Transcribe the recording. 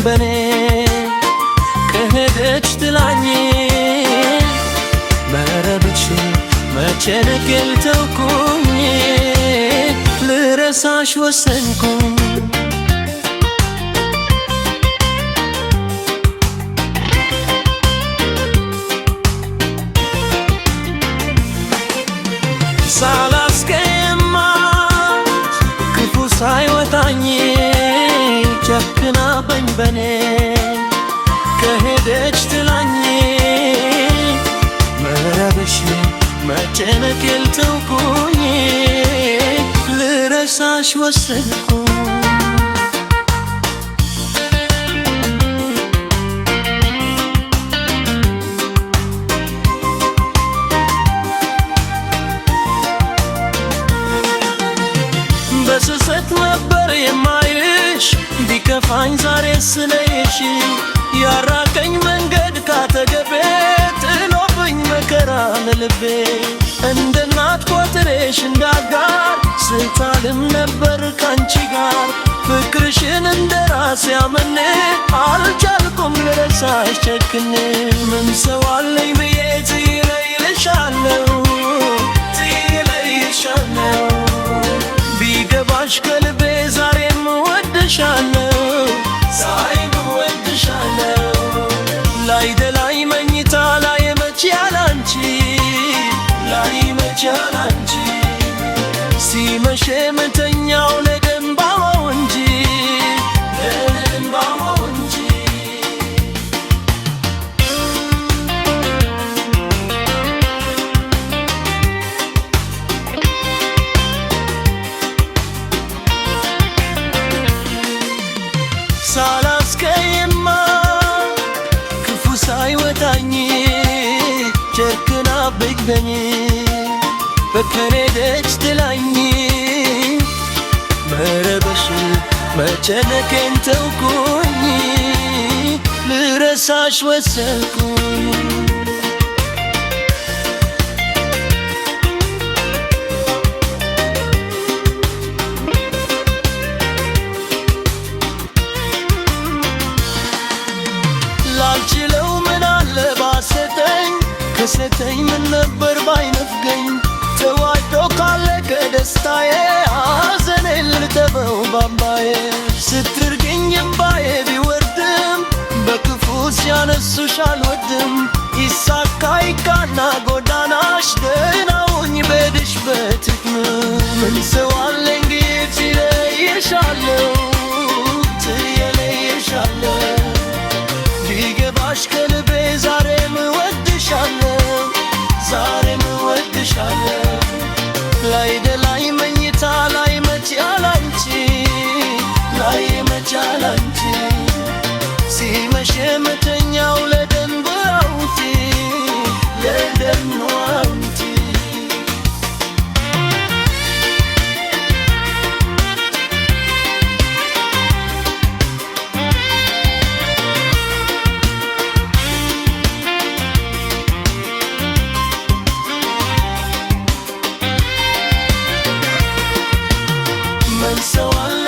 በኔ ከሄደች ጥላኝ መረብሽ መጨነቄን ተውኩኝ ልረሳሽ ወሰንኩኝ ሳላስቀየማት ክፉ ሳይወጣኝ ጨክናብኝ በኔ ከሄደች ጥላኝ መረበሽ መጨነቄን ተውኩኝ ልረሳሽ ወሰንኩኝ በስስት ነበር የማይሽ ቢከፋኝ ዛሬ ስለይሽ ያራቀኝ መንገድ ካጠገቤ ጥሎብኝ መከራ ለልቤ እንደ እናት ቆጥሬሽ እንዳጋር ስታልም ነበር ካንቺ ጋር ፍቅርሽን እንደ ራሴ አምኔ አልቻልኩም ልረሳሽ ጨክኔ ምን ሰው አለኝ ብዬ ትለይልሻለሁ ቢገባሽ ከልቤ ዛሬም እወድሻለሁ ላይደላይ መኝታ ላይ መች ያላንቺ ሲመሽ የምተኛው ለደንባው እንጂ ሳላስቀየማት ክፉ ሳይወጣኝ ጨክናብኝ በኔ ከሄደች ጥላኝ መረበሽ መጨነቄን ተውኩኝ ልረሳሽ ወሰንኩኝ ላልችለው ምን አለ ባሰጠኝ ከሰጠኝ ምን ነበር ባይነፍገኝ ተዋዶ ካለቀ ደስታዬ ሐዘኔን ልተበው ባምባዬ ስትርግኝ እምባዬ ቢወርድም በክፉ ሲያነሱሽ አልወድም ይሳካ ይቃና ጎዳናሽ ደህናውኝ በሄድሽ በትክም ምን ሰው አለኝ ጌት ይለይሻለሁ ትየለይሻለሁ ቢገባሽ ከልቤ ዛሬም እወድሻለሁ ላይደላይ መኝታ ላይ መች ያላንቺ ሲመሽ የምተኛው ለደንባውቲ so